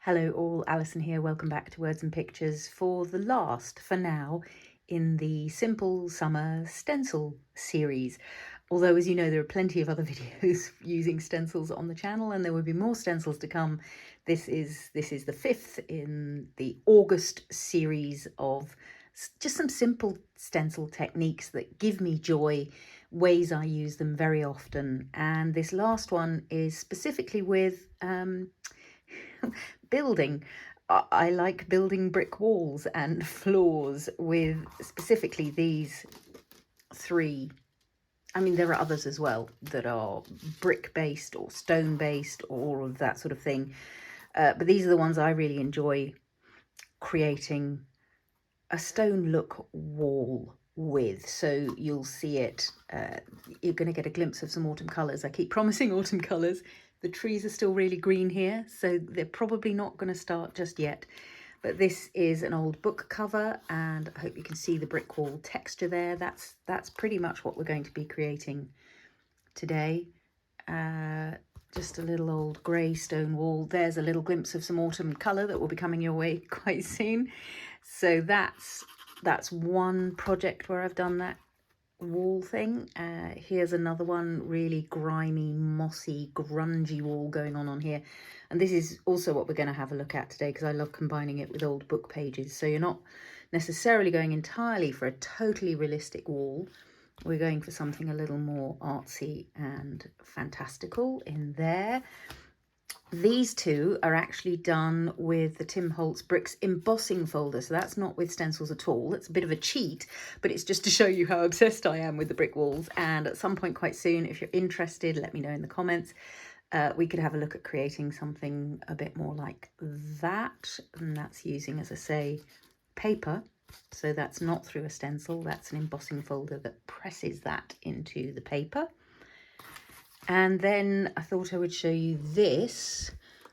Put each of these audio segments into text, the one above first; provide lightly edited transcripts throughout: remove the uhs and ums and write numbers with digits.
Hello all, Alison here. Welcome back to Words and Pictures for the last, for now, in the Simple Summer Stencil series. Although, as you know, there are plenty of other videos using stencils on the channel, and there will be more stencils to come. This is the fifth in the August series of just some simple stencil techniques that give me joy, ways I use them very often. And this last one is specifically with building. I like building brick walls and floors with specifically these three. I mean, there are others as well that are brick based or stone based or all of that sort of thing. But these are the ones I really enjoy creating a stone look wall with. So you'll see it, you're going to get a glimpse of some autumn colours. I keep promising autumn colours. The trees are still really green here, so they're probably not going to start just yet. But this is an old book cover, and I hope you can see the brick wall texture there. That's pretty much what we're going to be creating today. Just a little old grey stone wall. There's a little glimpse of some autumn colour that will be coming your way quite soon. So that's one project where I've done that wall thing. Here's another one, really grimy, mossy, grungy wall going on here. And this is also what we're going to have a look at today, because I love combining it with old book pages. So you're not necessarily going entirely for a totally realistic wall. We're going for something a little more artsy and fantastical in there. These two are actually done with the Tim Holtz Bricks embossing folder, so that's not with stencils at all. It's a bit of a cheat, but it's just to show you how obsessed I am with the brick walls. And at some point quite soon, if you're interested, let me know in the comments. We could have a look at creating something a bit more like that, and that's using, as I say, paper. So that's not through a stencil, that's an embossing folder that presses that into the paper. And then I thought I would show you this,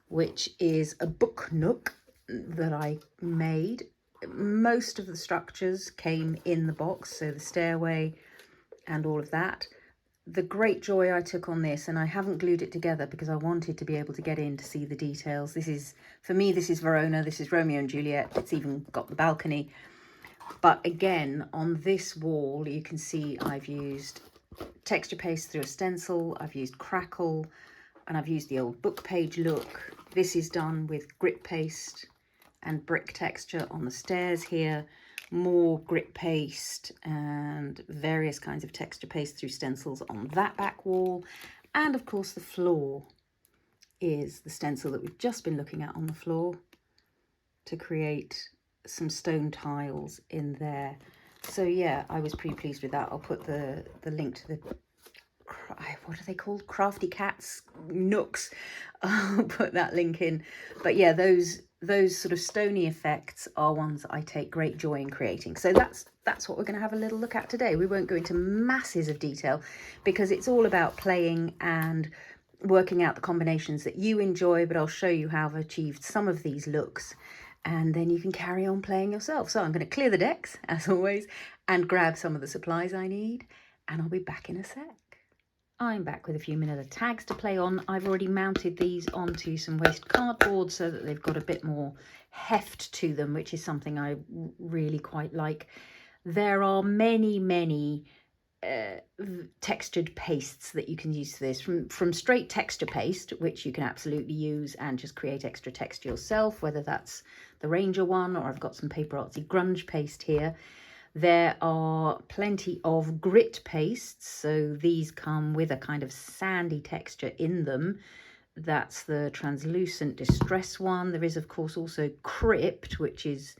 which is a book nook that I made. Most of the structures came in the box, so the stairway and all of that. The great joy I took on this, and I haven't glued it together because I wanted to be able to get in to see the details. This is, for me, this is Verona, this is Romeo and Juliet. It's even got the balcony. But again, on this wall, you can see I've used texture paste through a stencil, I've used Crackle, and I've used the old book page look. This is done with grit paste and brick texture on the stairs here, more grit paste and various kinds of texture paste through stencils on that back wall. And of course the floor is the stencil that we've just been looking at on the floor to create some stone tiles in there. So yeah, I was pretty pleased with that. I'll put the link to the, what are they called? Crafty Cats nooks. I'll put that link in. But yeah, those sort of stony effects are ones I take great joy in creating. So that's what we're going to have a little look at today. We won't go into masses of detail because it's all about playing and working out the combinations that you enjoy, but I'll show you how I've achieved some of these looks. And then you can carry on playing yourself. So I'm going to clear the decks, as always, and grab some of the supplies I need, and I'll be back in a sec. I'm back with a few manila tags to play on. I've already mounted these onto some waste cardboard so that they've got a bit more heft to them, which is something I really quite like. There are many textured pastes that you can use for this, from straight texture paste, which you can absolutely use and just create extra texture yourself, whether that's the Ranger one or I've got some PaperArtsy Grunge paste here. There are plenty of grit pastes, so these come with a kind of sandy texture in them. That's the translucent distress one. There is of course also Crypt, which is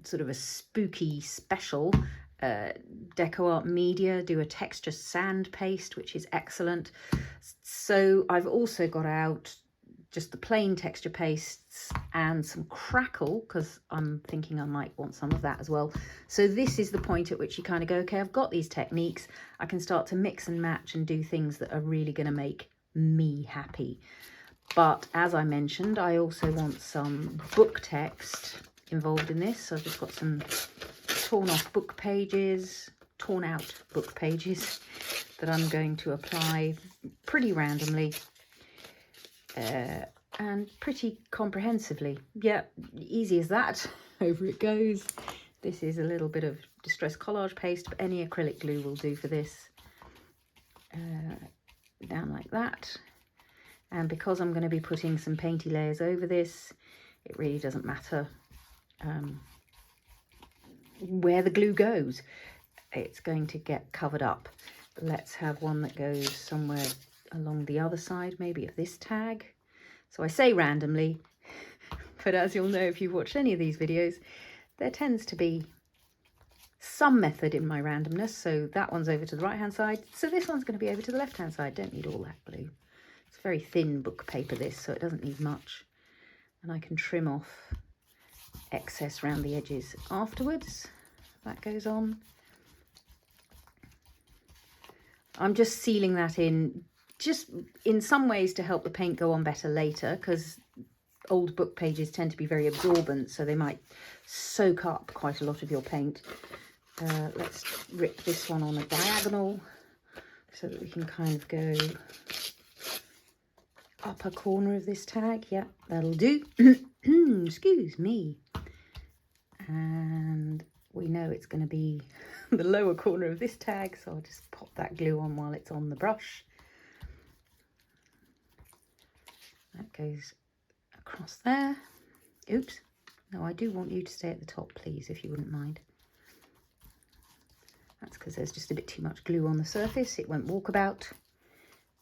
sort of a spooky special. Decoart Media do a texture sand paste, which is excellent. So I've also got out just the plain texture pastes and some Crackle, because I'm thinking I might want some of that as well. So this is the point at which you kind of go, okay, I've got these techniques, I can start to mix and match and do things that are really going to make me happy. But as I mentioned, I also want some book text involved in this. So I've just got some torn out book pages that I'm going to apply pretty randomly. and pretty comprehensively. Yeah, easy as that. Over it goes. This is a little bit of distress collage paste, but any acrylic glue will do for this. Down like that. And because I'm going to be putting some painty layers over this, it really doesn't matter where the glue goes. It's going to get covered up. Let's have one that goes somewhere along the other side, maybe of this tag. So I say randomly, but as you'll know if you've watched any of these videos, there tends to be some method in my randomness. So that one's over to the right hand side, so this one's going to be over to the left hand side. Don't need all that glue. It's very thin book paper this, so it doesn't need much, and I can trim off excess around the edges afterwards. That goes on. I'm just sealing that in, just in some ways to help the paint go on better later, because old book pages tend to be very absorbent, so they might soak up quite a lot of your paint. Let's rip this one on a diagonal so that we can kind of go upper corner of this tag. Yeah, that'll do. Excuse me. And we know it's going to be the lower corner of this tag, so I'll just pop that glue on while it's on the brush. That goes across there. Oops. No, I do want you to stay at the top, please, if you wouldn't mind. That's because there's just a bit too much glue on the surface. It won't walk about.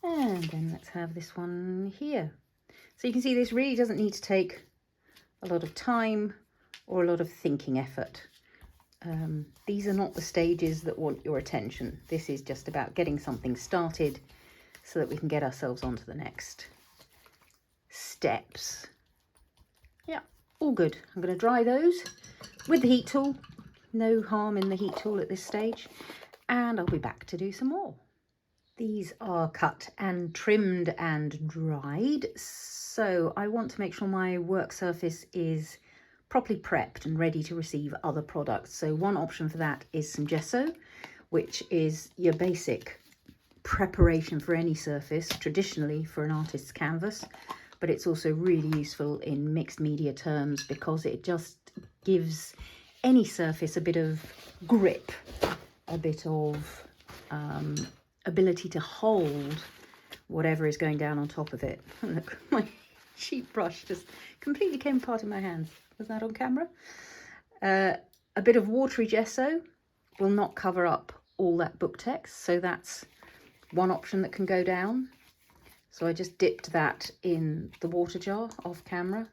And then let's have this one here. So you can see this really doesn't need to take a lot of time or a lot of thinking effort. These are not the stages that want your attention. This is just about getting something started so that we can get ourselves onto the next steps. Yeah, all good. I'm going to dry those with the heat tool. No harm in the heat tool at this stage. And I'll be back to do some more. These are cut and trimmed and dried, so I want to make sure my work surface is properly prepped and ready to receive other products. So one option for that is some gesso, which is your basic preparation for any surface, traditionally for an artist's canvas, but it's also really useful in mixed media terms because it just gives any surface a bit of grip, a bit of ability to hold whatever is going down on top of it. Look, my cheap brush just completely came apart in my hands. Was that on camera? A bit of watery gesso will not cover up all that book text, so that's one option that can go down. So I just dipped that in the water jar off camera.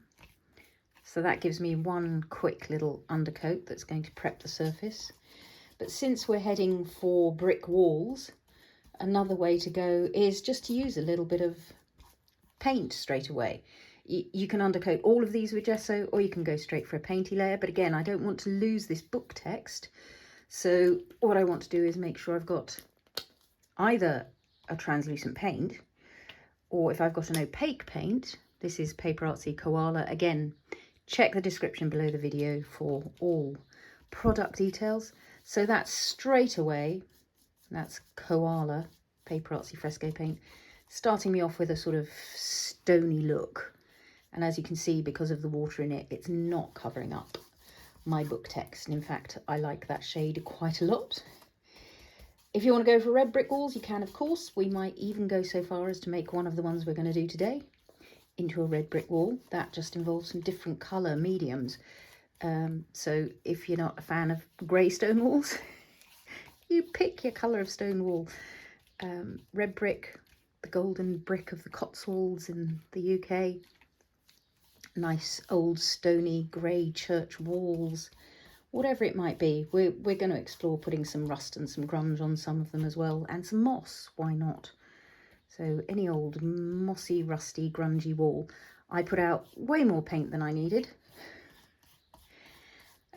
So that gives me one quick little undercoat that's going to prep the surface. But since we're heading for brick walls, another way to go is just to use a little bit of paint straight away. You can undercoat all of these with gesso, or you can go straight for a painty layer. But again, I don't want to lose this book text. So what I want to do is make sure I've got either a translucent paint, or if I've got an opaque paint, this is PaperArtsy Koala. Again, check the description below the video for all product details. So that's straight away, that's Koala PaperArtsy Fresco paint, starting me off with a sort of stony look. And as you can see, because of the water in it, it's not covering up my book text. And in fact, I like that shade quite a lot. If you want to go for red brick walls, you can, of course. We might even go so far as to make one of the ones we're going to do today into a red brick wall. That just involves some different colour mediums. So if you're not a fan of grey stone walls, you pick your colour of stone wall. Red brick, the golden brick of the Cotswolds in the UK. Nice old stony grey church walls, whatever it might be. We're going to explore putting some rust and some grunge on some of them as well, and some moss, why not? So any old mossy, rusty, grungy wall. I put out way more paint than I needed.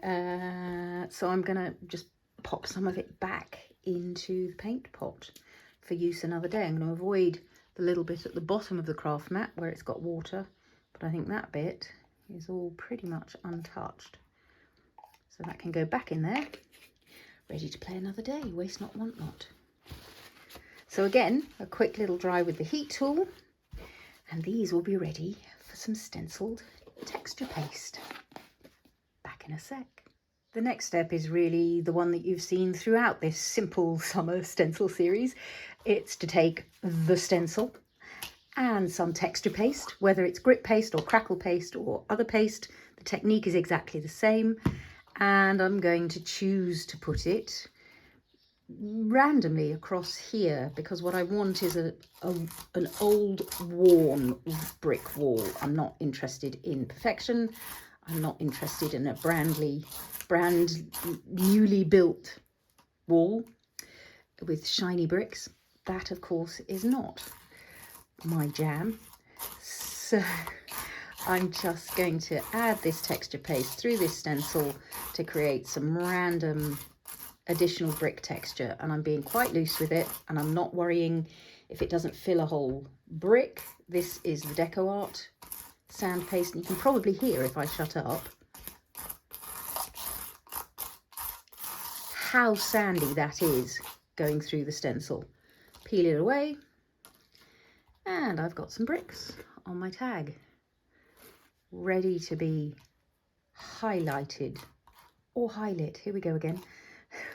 So I'm going to just pop some of it back into the paint pot for use another day. I'm going to avoid the little bit at the bottom of the craft mat where it's got water, but I think that bit is all pretty much untouched. So that can go back in there, ready to play another day. Waste not, want not. So again, a quick little dry with the heat tool, and these will be ready for some stenciled texture paste. Back in a sec. The next step is really the one that you've seen throughout this simple summer stencil series. It's to take the stencil and some texture paste, whether it's grit paste or crackle paste or other paste. The technique is exactly the same, and I'm going to choose to put it randomly across here because what I want is an old worn brick wall. I'm not interested in perfection. I'm not interested in a brand newly built wall with shiny bricks. That, of course, is not my jam. So I'm just going to add this texture paste through this stencil to create some random additional brick texture, and I'm being quite loose with it, and I'm not worrying if it doesn't fill a whole brick. This is the Decoart sand paste, and you can probably hear if I shut up how sandy that is going through the stencil. Peel it away, and I've got some bricks on my tag ready to be highlighted or highlit. Here we go again.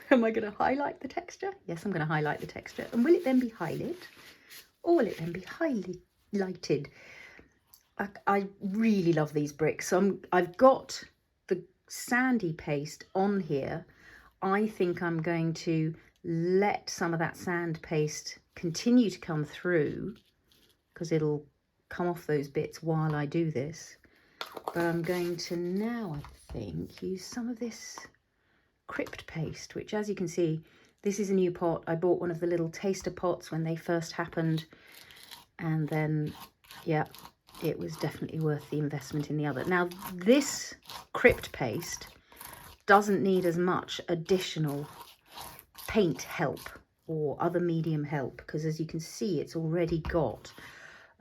Am I going to highlight the texture? Yes, I'm going to highlight the texture. And will it then be highlit or will it then be highlighted? I really love these bricks. So I've got the sandy paste on here. I think I'm going to let some of that sand paste continue to come through because it'll come off those bits while I do this. But I'm going to now, I think, use some of this Crypt paste, which, as you can see, this is a new pot. I bought one of the little taster pots when they first happened, and then yeah, it was definitely worth the investment in the other. Now this Crypt paste doesn't need as much additional paint help or other medium help because, as you can see, it's already got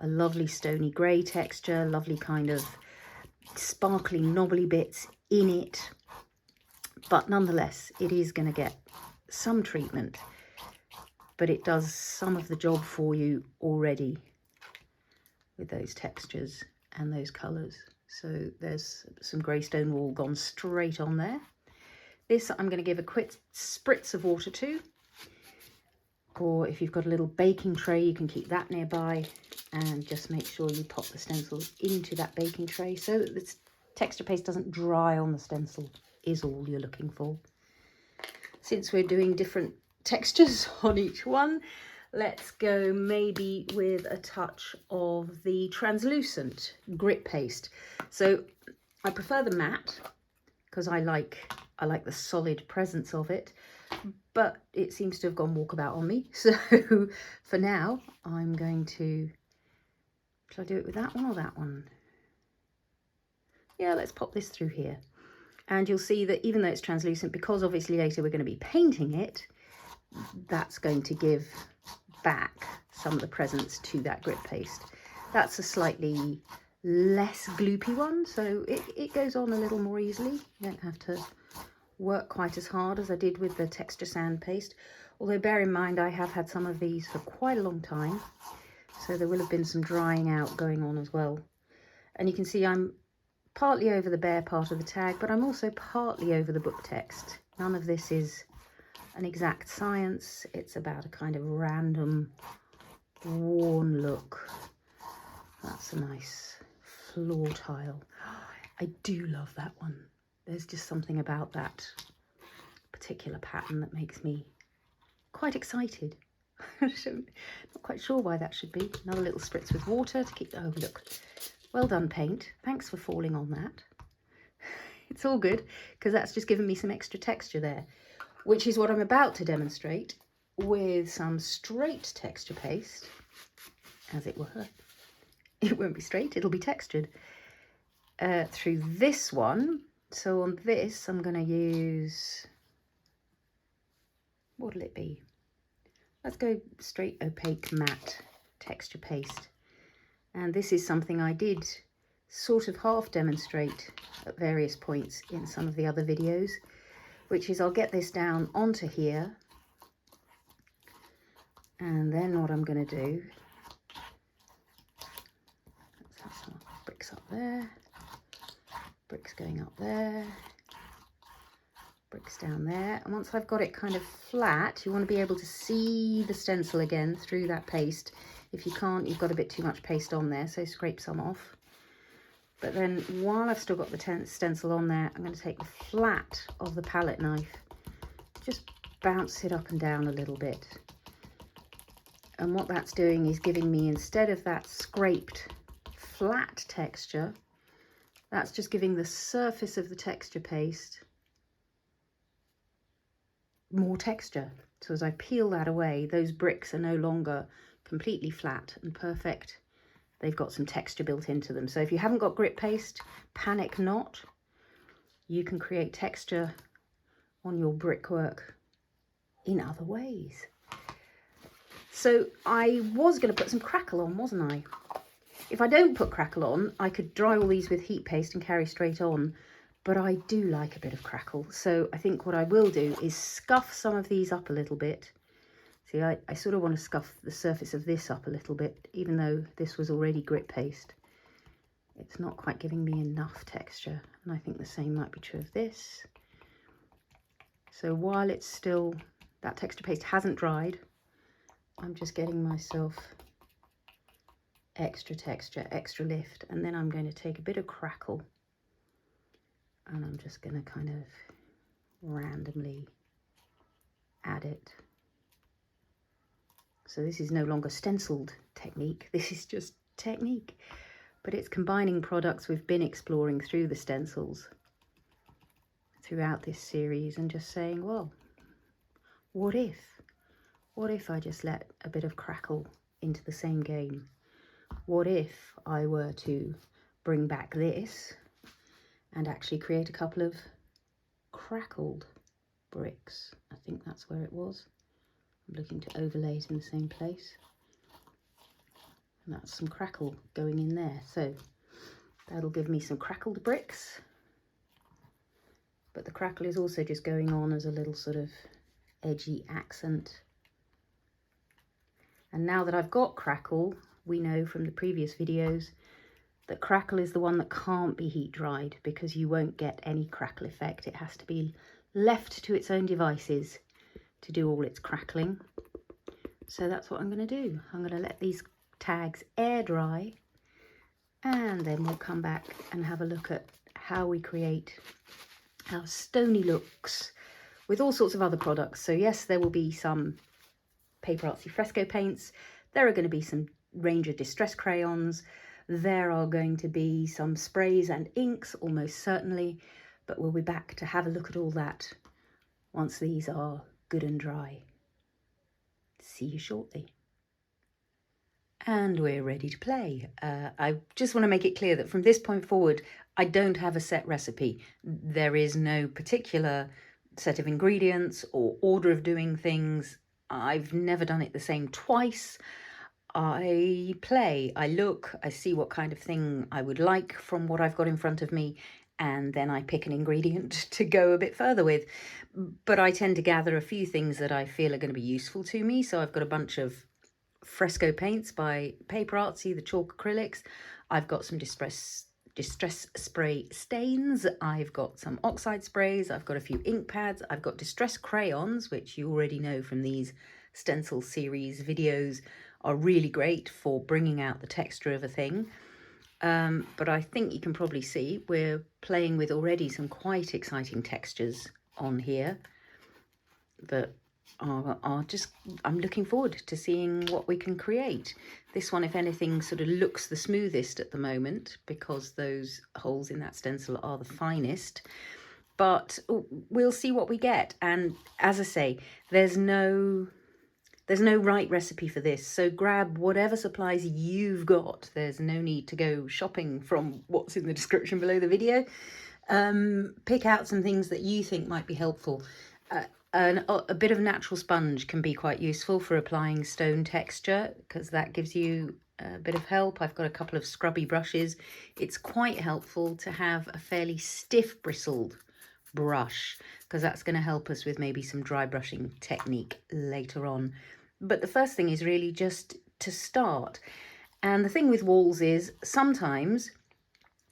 a lovely stony grey texture, lovely kind of sparkly knobbly bits in it. But nonetheless, it is going to get some treatment, but it does some of the job for you already with those textures and those colours. So there's some greystone wall gone straight on there. This I'm going to give a quick spritz of water to, or if you've got a little baking tray, you can keep that nearby and just make sure you pop the stencils into that baking tray so that the texture paste doesn't dry on the stencil. Is all you're looking for. Since we're doing different textures on each one, let's go maybe with a touch of the translucent grit paste. So I prefer the matte because I like the solid presence of it, but it seems to have gone walkabout on me. So for now, I'm going to, shall I do it with that one or that one? Yeah, let's pop this through here. And you'll see that even though it's translucent, because obviously later we're going to be painting it, that's going to give back some of the presence to that grit paste. That's a slightly less gloopy one, so it goes on a little more easily. You don't have to work quite as hard as I did with the texture sand paste. Although bear in mind, I have had some of these for quite a long time, so there will have been some drying out going on as well. And you can see I'm partly over the bare part of the tag, but I'm also partly over the book text. None of this is an exact science. It's about a kind of random worn look. That's a nice floor tile. I do love that one. There's just something about that particular pattern that makes me quite excited. Not quite sure why that should be. Another little spritz with water to keep, oh look. Well done, paint. Thanks for falling on that. It's all good, because that's just given me some extra texture there, which is what I'm about to demonstrate with some straight texture paste, as it were. It won't be straight, it'll be textured through this one. So on this, I'm going to use, what'll it be? Let's go straight opaque matte texture paste. And this is something I did sort of half demonstrate at various points in some of the other videos, which is I'll get this down onto here, and then what I'm going to do, let's have some bricks up there, bricks going up there, bricks down there. And once I've got it kind of flat, you want to be able to see the stencil again through that paste. If you can't, you've got a bit too much paste on there, so scrape some off. But then while I've still got the stencil on there, I'm going to take the flat of the palette knife, just bounce it up and down a little bit. And what that's doing is giving me, instead of that scraped flat texture, that's just giving the surface of the texture paste more texture. So as I peel that away, those bricks are no longer completely flat and perfect. They've got some texture built into them. So if you haven't got grit paste, panic not. You can create texture on your brickwork in other ways. So I was going to put some Crackle on, wasn't I? If I don't put Crackle on, I could dry all these with heat paste and carry straight on. But I do like a bit of Crackle. So I think what I will do is scuff some of these up a little bit. See, I sort of want to scuff the surface of this up a little bit, even though this was already grit paste. It's not quite giving me enough texture. And I think the same might be true of this. So while it's still, that texture paste hasn't dried, I'm just getting myself extra texture, extra lift. And then I'm going to take a bit of Crackle and I'm just going to kind of randomly add it. So this is no longer stenciled technique, this is just technique. But it's combining products we've been exploring through the stencils throughout this series and just saying, well, what if I just let a bit of Crackle into the same game? What if I were to bring back this and actually create a couple of crackled bricks? I think that's where it was. I'm looking to overlay it in the same place. And that's some Crackle going in there. So that'll give me some crackled bricks. But the Crackle is also just going on as a little sort of edgy accent. And now that I've got Crackle, we know from the previous videos that Crackle is the one that can't be heat dried because you won't get any crackle effect. It has to be left to its own devices to do all its crackling. So that's what I'm going to do. I'm going to let these tags air dry and then we'll come back and have a look at how we create our stony looks with all sorts of other products. So yes, there will be some PaperArtsy Fresco paints. There are going to be some range of distress crayons. There are going to be some sprays and inks, almost certainly. But we'll be back to have a look at all that once these are good and dry. See you shortly. And we're ready to play. I just want to make it clear that from this point forward, I don't have a set recipe. There is no particular set of ingredients or order of doing things. I've never done it the same twice. I play, I look, I see what kind of thing I would like from what I've got in front of me, and then I pick an ingredient to go a bit further with. But I tend to gather a few things that I feel are going to be useful to me. So I've got a bunch of Fresco paints by PaperArtsy, the chalk acrylics. I've got some distress spray stains. I've got some oxide sprays. I've got a few ink pads. I've got distress crayons, which you already know from these stencil series videos are really great for bringing out the texture of a thing. But I think you can probably see we're playing with already some quite exciting textures on here that are just, I'm looking forward to seeing what we can create. This one, if anything, sort of looks the smoothest at the moment because those holes in that stencil are the finest. But we'll see what we get. And as I say, there's no right recipe for this, so grab whatever supplies you've got. There's no need to go shopping from what's in the description below the video. Pick out some things that you think might be helpful. A bit of natural sponge can be quite useful for applying stone texture because that gives you a bit of help. I've got a couple of scrubby brushes. It's quite helpful to have a fairly stiff bristled brush because that's going to help us with maybe some dry brushing technique later on. But the first thing is really just to start. And the thing with walls is sometimes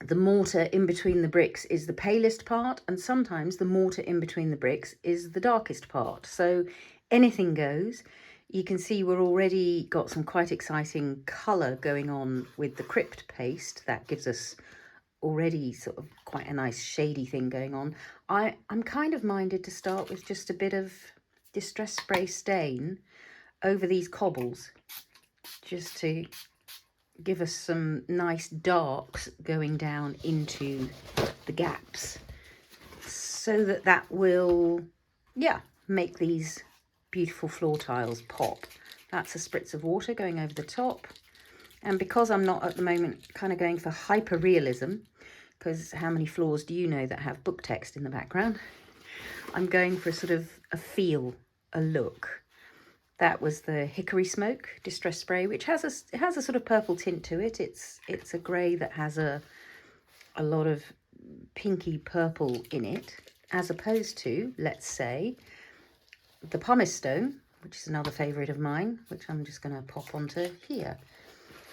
the mortar in between the bricks is the palest part, and sometimes the mortar in between the bricks is the darkest part. So anything goes. You can see we're already got some quite exciting colour going on with the Crypt paste. That gives us already sort of quite a nice shady thing going on. I'm kind of minded to start with just a bit of Distress Spray stain over these cobbles, just to give us some nice darks going down into the gaps, so that will, yeah, make these beautiful floor tiles pop. That's a spritz of water going over the top. And because I'm not at the moment kind of going for hyper realism, because how many floors do you know that have book text in the background, I'm going for a sort of a feel, a look. That was the Hickory Smoke Distress Spray, which has a sort of purple tint to it. It's a grey that has a lot of pinky purple in it, as opposed to, let's say, the pumice stone, which is another favourite of mine, which I'm just going to pop onto here.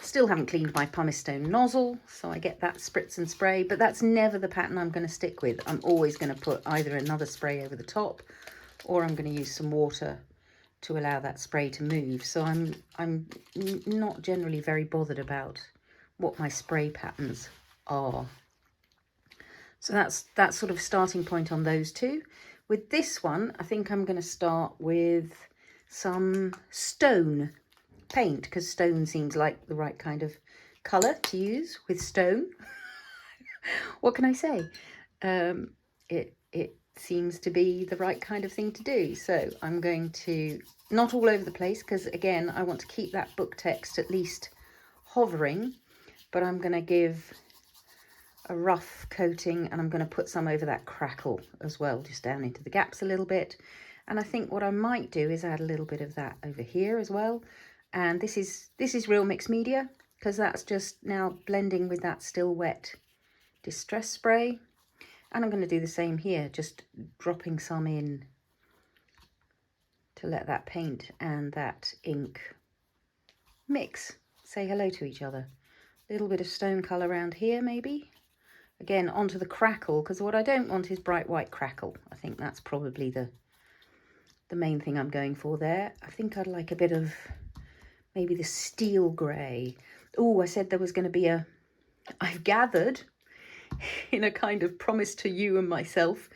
Still haven't cleaned my pumice stone nozzle, so I get that spritz and spray, but that's never the pattern I'm going to stick with. I'm always going to put either another spray over the top, or I'm going to use some water to allow that spray to move. So I'm not generally very bothered about what my spray patterns are. So that's sort of starting point on those two. With this one, I think I'm going to start with some stone paint, because stone seems like the right kind of colour to use with stone. What can I say? It seems to be the right kind of thing to do. So I'm going to, not all over the place, because again, I want to keep that book text at least hovering, but I'm going to give a rough coating, and I'm going to put some over that Crackle as well, just down into the gaps a little bit. And I think what I might do is add a little bit of that over here as well. And this is real mixed media, because that's just now blending with that still wet Distress Spray. And I'm going to do the same here, just dropping some in to let that paint and that ink mix, say hello to each other. A little bit of stone colour around here maybe. Again, onto the Crackle, because what I don't want is bright white Crackle. I think that's probably the main thing I'm going for there. I think I'd like a bit of maybe the steel grey. Oh, I said there was going to be I've gathered, in a kind of promise to you and myself,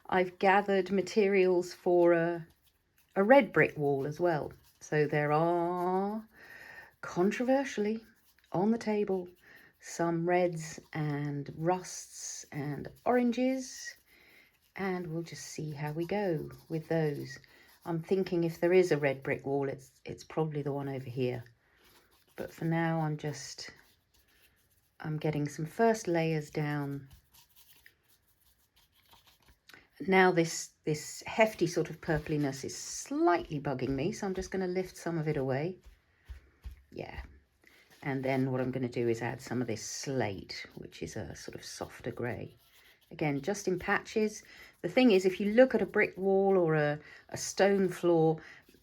I've gathered materials for a red brick wall as well. So there are, controversially, on the table, some reds and rusts and oranges, and we'll just see how we go with those. I'm thinking if there is a red brick wall, it's probably the one over here. But for now, I'm getting some first layers down. Now this hefty sort of purpliness is slightly bugging me, so I'm just going to lift some of it away. Yeah. And then what I'm going to do is add some of this slate, which is a sort of softer grey. Again, just in patches. The thing is, if you look at a brick wall or a stone floor,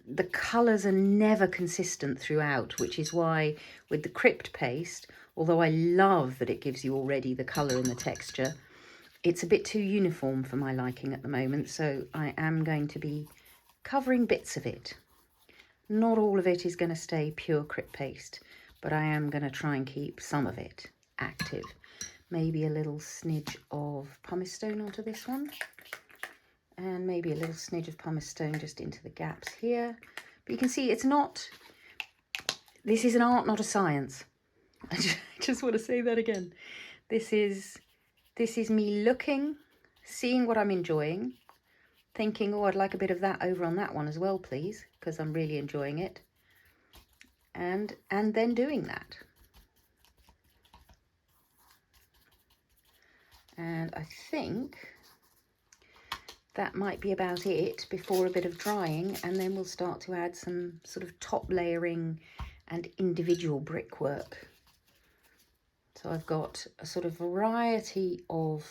the colours are never consistent throughout, which is why with the Crypt paste, although I love that it gives you already the colour and the texture, it's a bit too uniform for my liking at the moment. So I am going to be covering bits of it. Not all of it is going to stay pure Crypt paste, but I am going to try and keep some of it active. Maybe a little smidge of pumice stone onto this one. And maybe a little smidge of pumice stone just into the gaps here. But you can see it's not, this is an art, not a science. I just want to say that again. This is me looking, seeing what I'm enjoying, thinking, oh, I'd like a bit of that over on that one as well, please, because I'm really enjoying it. And then doing that. And I think that might be about it before a bit of drying, and then we'll start to add some sort of top layering and individual brickwork. So I've got a sort of variety of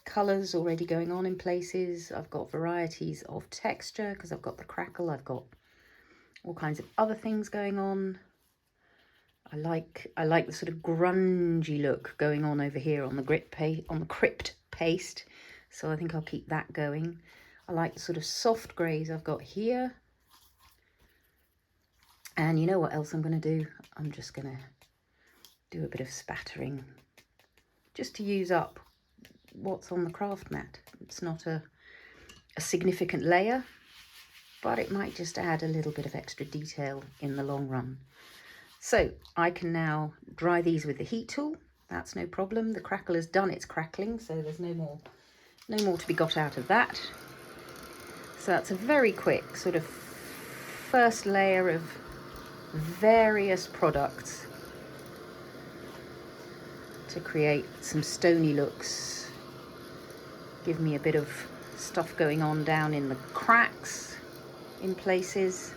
colours already going on in places. I've got varieties of texture because I've got the Crackle, I've got all kinds of other things going on. I like the sort of grungy look going on over here on the Crypt paste. So I think I'll keep that going. I like the sort of soft greys I've got here. And you know what else I'm going to do? I'm just going to do a bit of spattering just to use up what's on the craft mat. It's not a significant layer, but it might just add a little bit of extra detail in the long run. So I can now dry these with the heat tool. That's no problem. The Crackle has done its crackling, so there's no more to be got out of that. So that's a very quick sort of first layer of various products to create some stony looks. Give me a bit of stuff going on down in the cracks in places.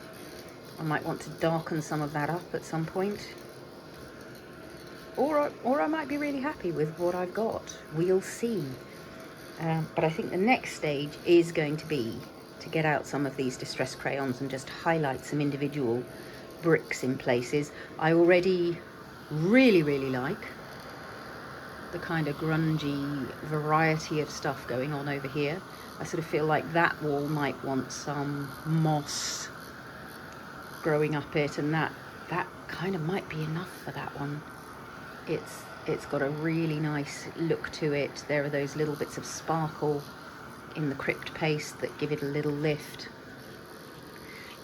I might want to darken some of that up at some point. Or I might be really happy with what I've got. We'll see. But I think the next stage is going to be to get out some of these distress crayons and just highlight some individual bricks in places. I already really like the kind of grungy variety of stuff going on over here. I sort of feel like that wall might want some moss growing up it, and that kind of might be enough for that one. It's got a really nice look to it. There are those little bits of sparkle in the Crypt paste that give it a little lift.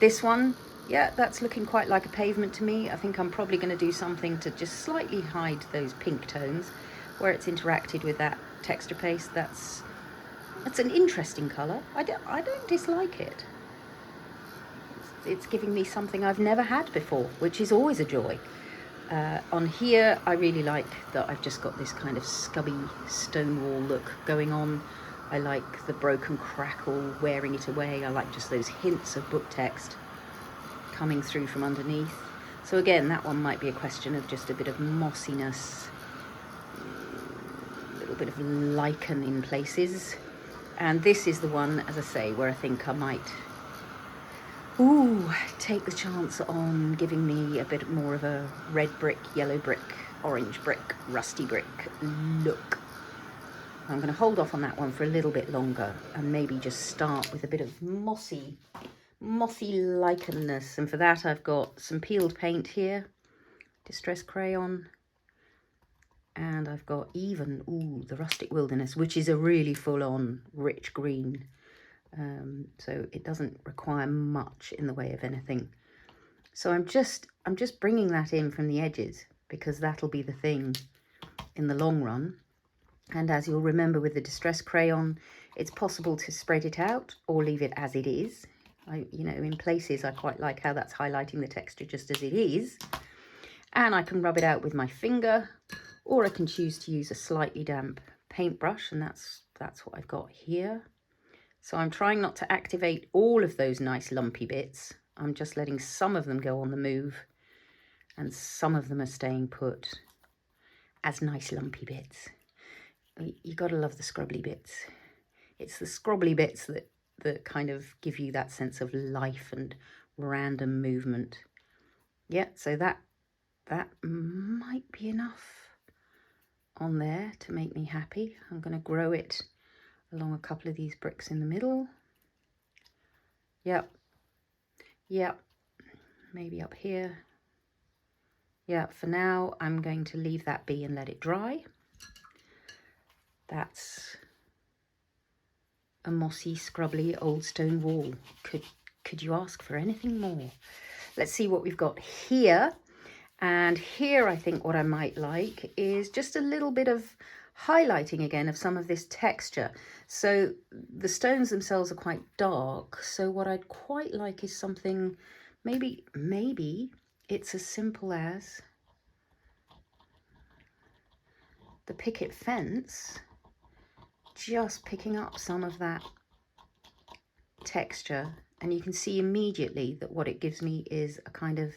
This one, yeah, that's looking quite like a pavement to me. I think I'm probably going to do something to just slightly hide those pink tones where it's interacted with that texture paste. That's an interesting colour. I don't dislike it. It's giving me something I've never had before, which is always a joy. On here, I really like that I've just got this kind of scubby stone wall look going on. I like the broken crackle wearing it away. I like just those hints of book text coming through from underneath. So again, that one might be a question of just a bit of mossiness, a little bit of lichen in places. And this is the one, as I say, where I think I might take the chance on giving me a bit more of a red brick, yellow brick, orange brick, rusty brick look. I'm going to hold off on that one for a little bit longer and maybe just start with a bit of mossy lichenness. And for that, I've got some peeled paint here, distress crayon, and I've got even, the rustic wilderness, which is a really full-on rich green. So it doesn't require much in the way of anything. So I'm just bringing that in from the edges because that'll be the thing in the long run. And as you'll remember with the distress crayon, it's possible to spread it out or leave it as it is. In places I quite like how that's highlighting the texture just as it is. And I can rub it out with my finger, or I can choose to use a slightly damp paintbrush, and that's what I've got here. So I'm trying not to activate all of those nice lumpy bits. I'm just letting some of them go on the move, and some of them are staying put as nice lumpy bits. You gotta love the scrubbly bits. It's the scrubbly bits that kind of give you that sense of life and random movement. Yeah, so that might be enough on there to make me happy. I'm going to grow it along a couple of these bricks in the middle. Yep. Maybe up here. Yeah, for now I'm going to leave that be and let it dry. That's a mossy, scrubbly old stone wall. Could you ask for anything more? Let's see what we've got here. And here I think what I might like is just a little bit of highlighting again of some of this texture. So the stones themselves are quite dark. So what I'd quite like is something, maybe it's as simple as the picket fence, just picking up some of that texture. And you can see immediately that what it gives me is a kind of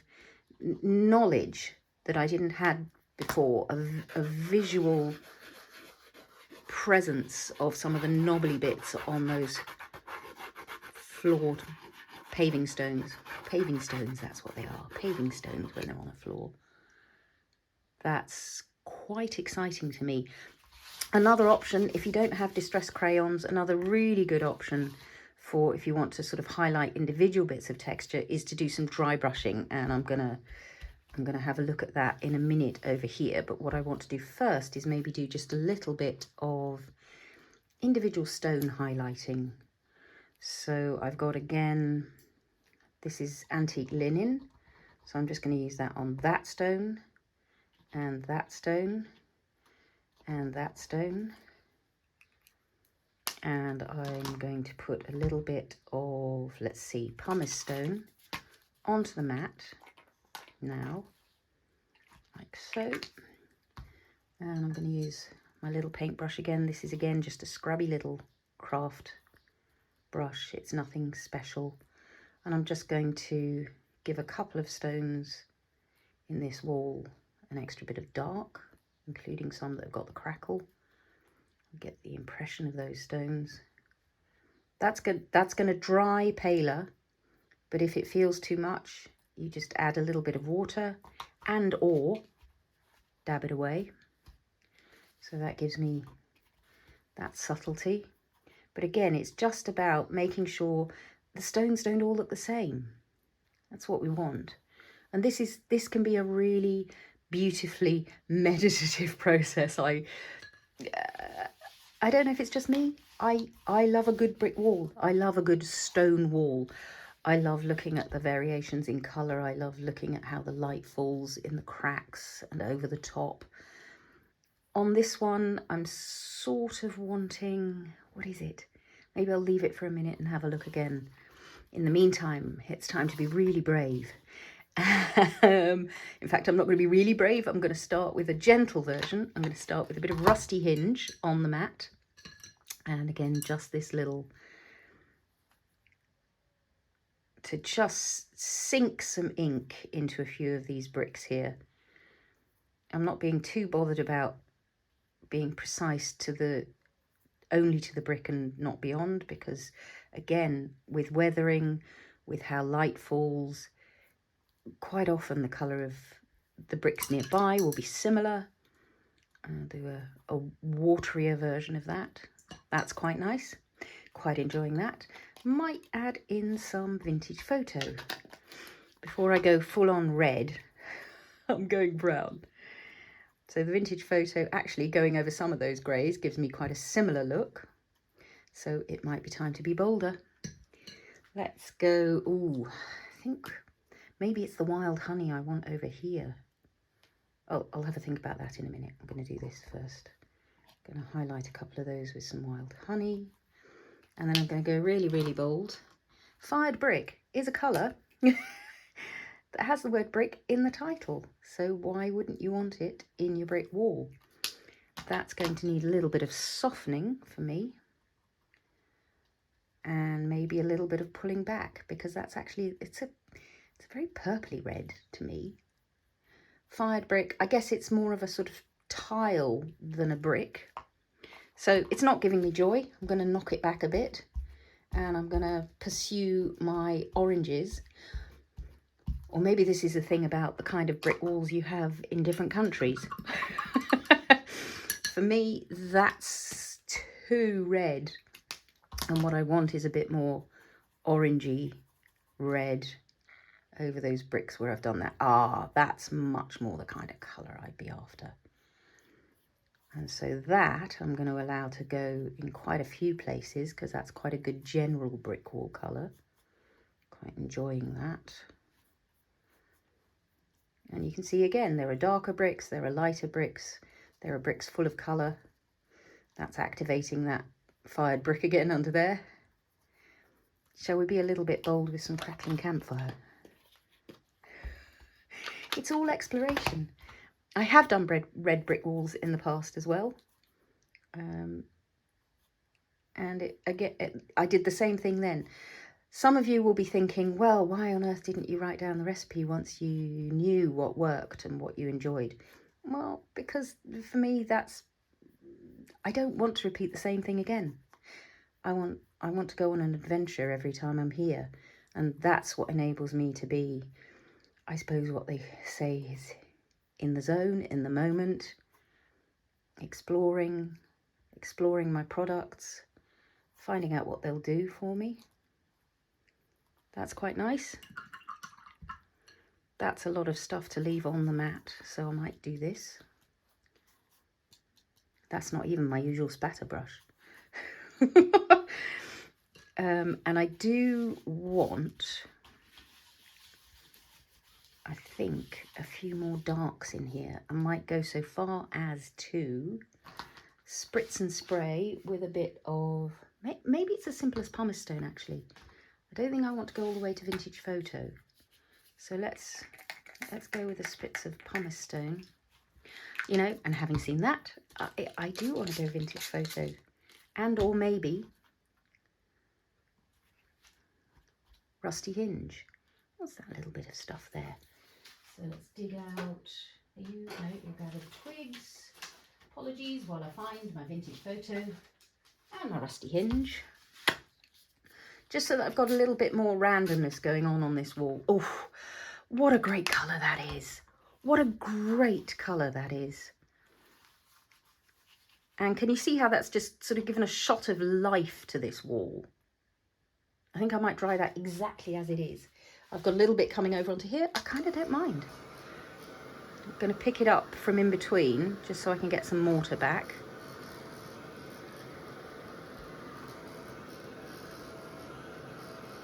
knowledge that I didn't have before, a visual presence of some of the knobbly bits on those floored paving stones. Paving stones, that's what they are. Paving stones when they're on a floor. That's quite exciting to me. Another option, if you don't have distress crayons, another really good option for if you want to sort of highlight individual bits of texture is to do some dry brushing, and I'm gonna have a look at that in a minute over here. But what I want to do first is maybe do just a little bit of individual stone highlighting. So I've got, again, this is antique linen, so I'm just going to use that on that stone and that stone and that stone, and I'm going to put a little bit of, let's see, pumice stone onto the mat now, like so. And I'm going to use my little paintbrush again. This is again just a scrubby little craft brush, it's nothing special, and I'm just going to give a couple of stones in this wall an extra bit of dark, including some that have got the crackle. Get the impression of those stones. That's good. That's going to dry paler, but if it feels too much, you just add a little bit of water and or dab it away. So that gives me that subtlety. But again, it's just about making sure the stones don't all look the same. That's what we want. And this can be a really beautifully meditative process. I don't know if it's just me. I love a good brick wall. I love a good stone wall. I love looking at the variations in colour. I love looking at how the light falls in the cracks and over the top. On this one, I'm sort of wanting, what is it? Maybe I'll leave it for a minute and have a look again. In the meantime, it's time to be really brave. In fact, I'm not going to be really brave. I'm going to start with a gentle version. I'm going to start with a bit of rusty hinge on the mat. And again, just this little, to just sink some ink into a few of these bricks here. I'm not being too bothered about being precise to the, only to the brick and not beyond, because again, with weathering, with how light falls, quite often the colour of the bricks nearby will be similar. I'll do a waterier version of that. That's quite nice. Quite enjoying that. Might add in some vintage photo. Before I go full on red, I'm going brown. So the vintage photo, actually going over some of those greys, gives me quite a similar look. So it might be time to be bolder. Let's go, ooh, I think maybe it's the wild honey I want over here. Oh, I'll have a think about that in a minute. I'm going to do this first. I'm going to highlight a couple of those with some wild honey. And then I'm going to go really, really bold. Fired brick is a colour that has the word brick in the title. So why wouldn't you want it in your brick wall? That's going to need a little bit of softening for me. And maybe a little bit of pulling back, because that's actually, it's a very purpley red to me. Fired brick, I guess it's more of a sort of tile than a brick. So it's not giving me joy. I'm going to knock it back a bit, and I'm going to pursue my oranges. Or maybe this is the thing about the kind of brick walls you have in different countries. For me, that's too red. And what I want is a bit more orangey red over those bricks where I've done that. Ah, that's much more the kind of colour I'd be after. And so that I'm going to allow to go in quite a few places, because that's quite a good general brick wall colour. Quite enjoying that. And you can see again, there are darker bricks, there are lighter bricks, there are bricks full of colour. That's activating that fired brick again under there. Shall we be a little bit bold with some crackling campfire? It's all exploration. I have done red brick walls in the past as well. And I did the same thing then. Some of you will be thinking, well, why on earth didn't you write down the recipe once you knew what worked and what you enjoyed? Well, because for me, I don't want to repeat the same thing again. I want to go on an adventure every time I'm here. And that's what enables me to be, I suppose what they say is in the zone, in the moment, exploring my products, finding out what they'll do for me. That's quite nice. That's a lot of stuff to leave on the mat, so I might do this. That's not even my usual spatter brush. And I do want, I think, a few more darks in here. I might go so far as to spritz and spray with a bit of, maybe it's as simple as pumice stone actually. I don't think I want to go all the way to vintage photo. So let's go with a spritz of pumice stone. You know, and having seen that, I do want to go vintage photo. And or maybe rusty hinge. What's that little bit of stuff there? So let's dig out, you'll gather the twigs. Apologies while I find my vintage photo and my rusty hinge. Just so that I've got a little bit more randomness going on this wall. Oh, what a great colour that is. What a great colour that is. And can you see how that's just sort of given a shot of life to this wall? I think I might dry that exactly as it is. I've got a little bit coming over onto here. I kind of don't mind. I'm going to pick it up from in between just so I can get some mortar back.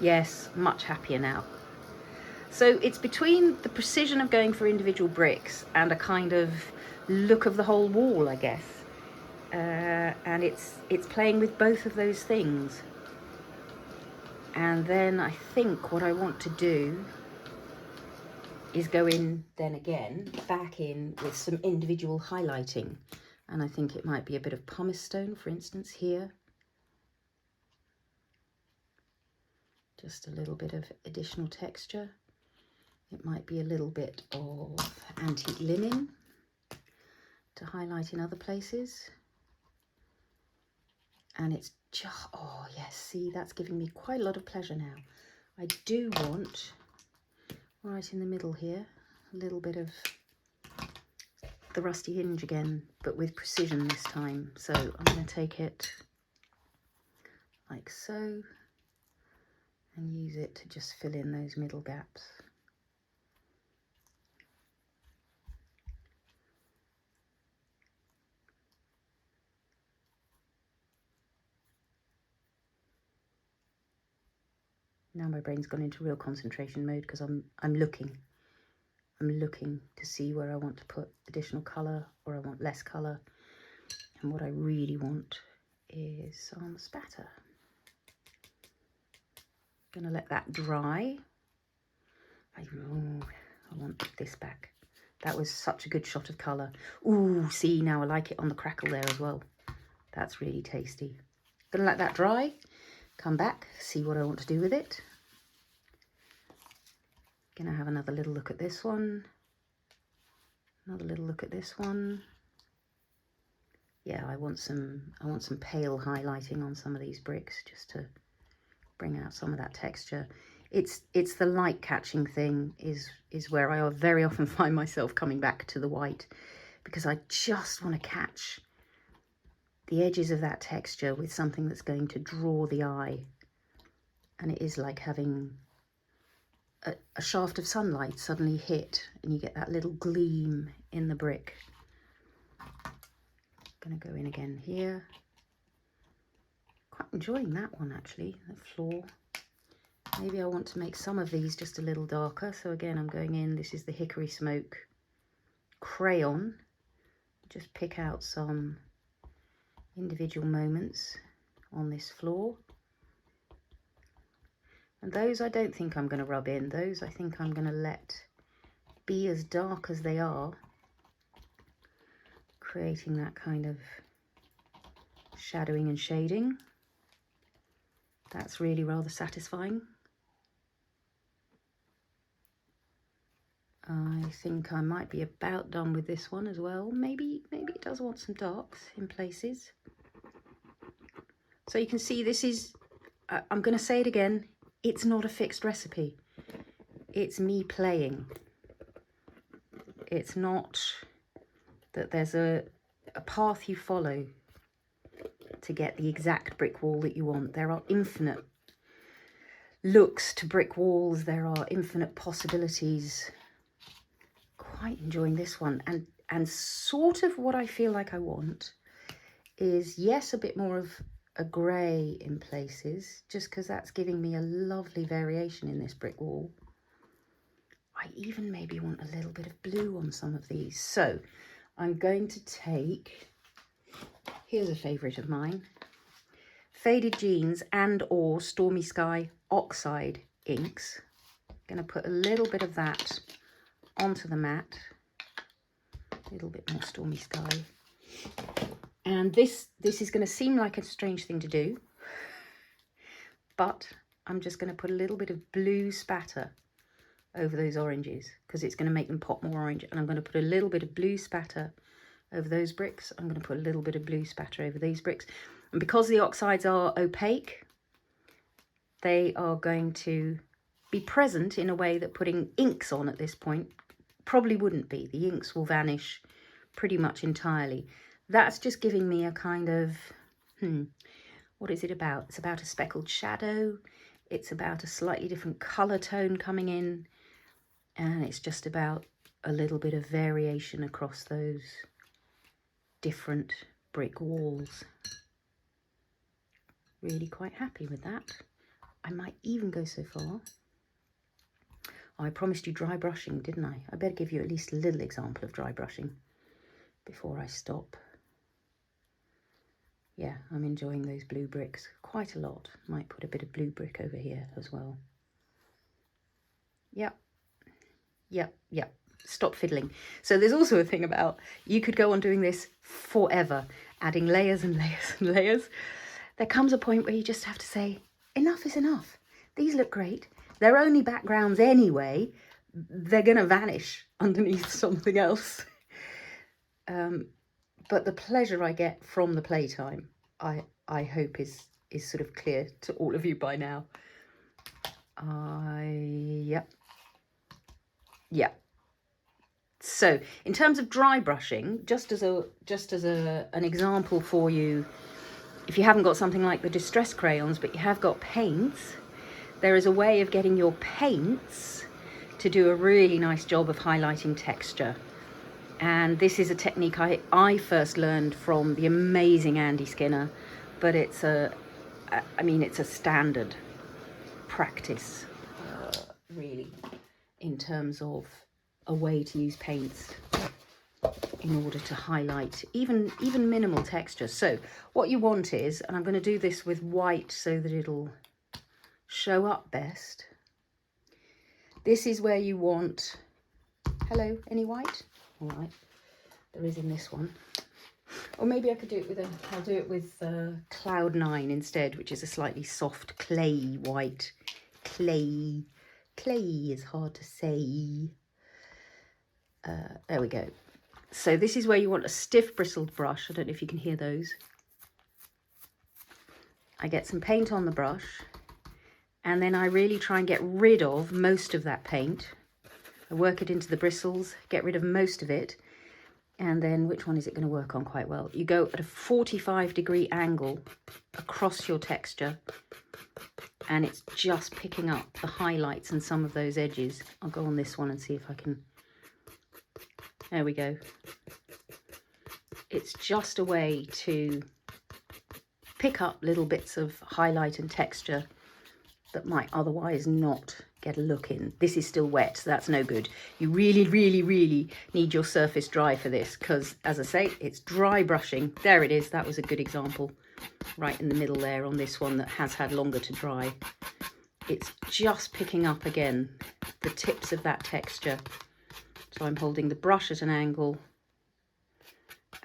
Yes, much happier now. So it's between the precision of going for individual bricks and a kind of look of the whole wall, I guess. And it's playing with both of those things. And then I think what I want to do is go in then again, back in with some individual highlighting. And I think it might be a bit of pumice stone, for instance, here. Just a little bit of additional texture. It might be a little bit of antique linen to highlight in other places. And it's just, oh yes, see, that's giving me quite a lot of pleasure now. I do want, right in the middle here, a little bit of the rusty hinge again, but with precision this time. So I'm going to take it like so and use it to just fill in those middle gaps. Now my brain's gone into real concentration mode because I'm looking to see where I want to put additional colour or I want less colour. And what I really want is some spatter. I'm going to let that dry. I want this back. That was such a good shot of colour. Ooh, see, now I like it on the crackle there as well. That's really tasty. Going to let that dry. Come back, see what I want to do with it. Gonna have another little look at this one. Another little look at this one. Yeah, I want some pale highlighting on some of these bricks just to bring out some of that texture. It's the light catching thing is where I very often find myself coming back to the white, because I just want to catch the edges of that texture with something that's going to draw the eye. And it is like having a shaft of sunlight suddenly hit and you get that little gleam in the brick. Gonna go in again here. Quite enjoying that one actually, the floor. Maybe I want to make some of these just a little darker. So again, I'm going in, this is the Hickory Smoke crayon. Just pick out some individual moments on this floor. And those I don't think I'm going to rub in. Those I think I'm going to let be as dark as they are, creating that kind of shadowing and shading. That's really rather satisfying. I think I might be about done with this one as well. Maybe it does want some darks in places. So you can see this is, I'm going to say it again, it's not a fixed recipe. It's me playing. It's not that there's a path you follow to get the exact brick wall that you want. There are infinite looks to brick walls. There are infinite possibilities. Quite enjoying this one. And sort of what I feel like I want is, yes, a bit more of a grey in places, just because that's giving me a lovely variation in this brick wall. I even maybe want a little bit of blue on some of these. So I'm going to take, here's a favourite of mine, Faded Jeans and or Stormy Sky Oxide inks. I'm going to put a little bit of that onto the mat. A little bit more Stormy Sky. And this is going to seem like a strange thing to do, but I'm just going to put a little bit of blue spatter over those oranges because it's going to make them pop more orange. And I'm going to put a little bit of blue spatter over those bricks. I'm going to put a little bit of blue spatter over these bricks. And because the oxides are opaque, they are going to be present in a way that putting inks on at this point probably wouldn't be. The inks will vanish pretty much entirely. That's just giving me a kind of, what is it about? It's about a speckled shadow. It's about a slightly different colour tone coming in. And it's just about a little bit of variation across those different brick walls. Really quite happy with that. I might even go so far. Oh, I promised you dry brushing, didn't I? I better give you at least a little example of dry brushing before I stop. Yeah, I'm enjoying those blue bricks quite a lot. Might put a bit of blue brick over here as well. Yep. Stop fiddling. So there's also a thing about, you could go on doing this forever, adding layers and layers and layers. There comes a point where you just have to say, enough is enough. These look great. They're only backgrounds anyway. They're going to vanish underneath something else. But the pleasure I get from the playtime, I hope is sort of clear to all of you by now. Yep. So in terms of dry brushing, just as an example for you, if you haven't got something like the distress crayons, but you have got paints, there is a way of getting your paints to do a really nice job of highlighting texture. And this is a technique I first learned from the amazing Andy Skinner, but it's a standard practice, really, in terms of a way to use paints in order to highlight even minimal texture. So what you want is, and I'm going to do this with white so that it'll show up best. This is where you want, hello, any white? All right, there is in this one. Or maybe I could do it with I'll do it with Cloud 9 instead, which is a slightly soft clay white. Clay is hard to say. There we go. So this is where you want a stiff bristled brush. I don't know if you can hear those. I get some paint on the brush, and then I really try and get rid of most of that paint. I work it into the bristles, get rid of most of it, and then which one is it going to work on quite well? You go at a 45-degree angle across your texture, and it's just picking up the highlights and some of those edges. I'll go on this one and see if I can. There we go. It's just a way to pick up little bits of highlight and texture that might otherwise not get a look in. This is still wet, so that's no good. You really, really, really need your surface dry for this because, as I say, it's dry brushing. There it is. That was a good example right in the middle there on this one that has had longer to dry. It's just picking up again the tips of that texture. So I'm holding the brush at an angle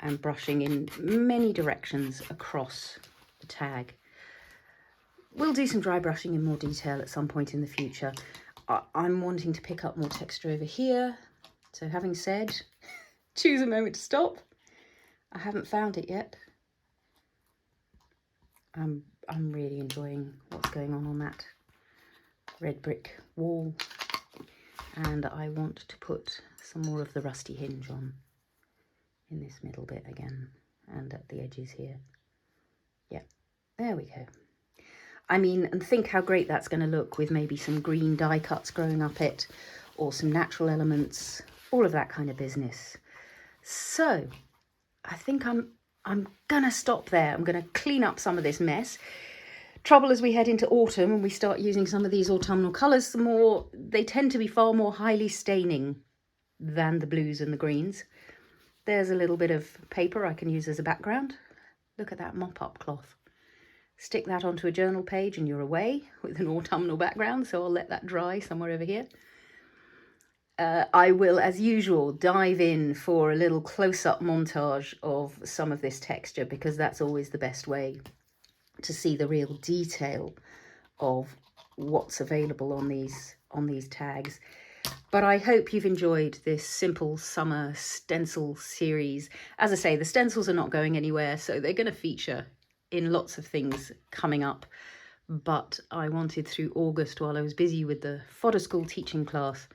and brushing in many directions across the tag. We'll do some dry brushing in more detail at some point in the future. I'm wanting to pick up more texture over here. So having said, choose a moment to stop. I haven't found it yet. I'm really enjoying what's going on that red brick wall. And I want to put some more of the rusty hinge on in this middle bit again, and at the edges here. Yeah, there we go. I mean, and think how great that's going to look with maybe some green die cuts growing up it, or some natural elements, all of that kind of business. So I think I'm gonna stop there. I'm gonna clean up some of this mess. Trouble as we head into autumn and we start using some of these autumnal colours, they tend to be far more highly staining than the blues and the greens. There's a little bit of paper I can use as a background. Look at that mop-up cloth. Stick that onto a journal page and you're away with an autumnal background, so I'll let that dry somewhere over here. I will, as usual, dive in for a little close-up montage of some of this texture, because that's always the best way to see the real detail of what's available on these tags. But I hope you've enjoyed this simple summer stencil series. As I say, the stencils are not going anywhere, so they're going to feature in lots of things coming up. But I wanted, through August, while I was busy with the fodder school teaching class,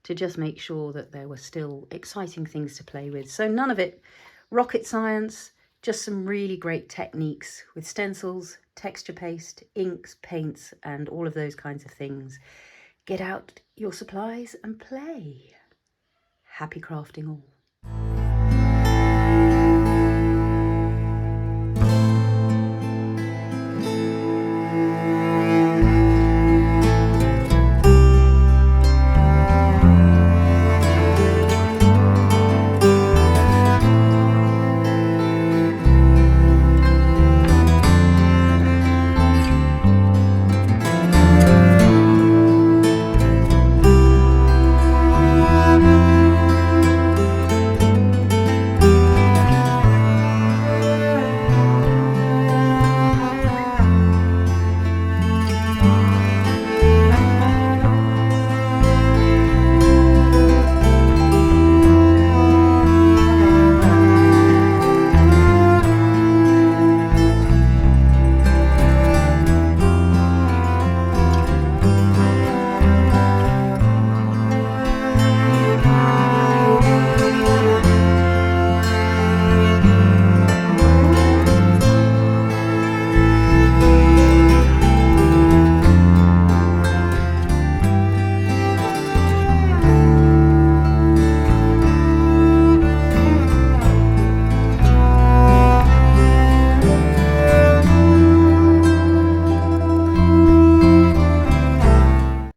to just make sure that there were still exciting things to play with. So none of it rocket science, just some really great techniques with stencils, texture paste, inks, paints, and all of those kinds of things. Get out your supplies and play. Happy crafting all.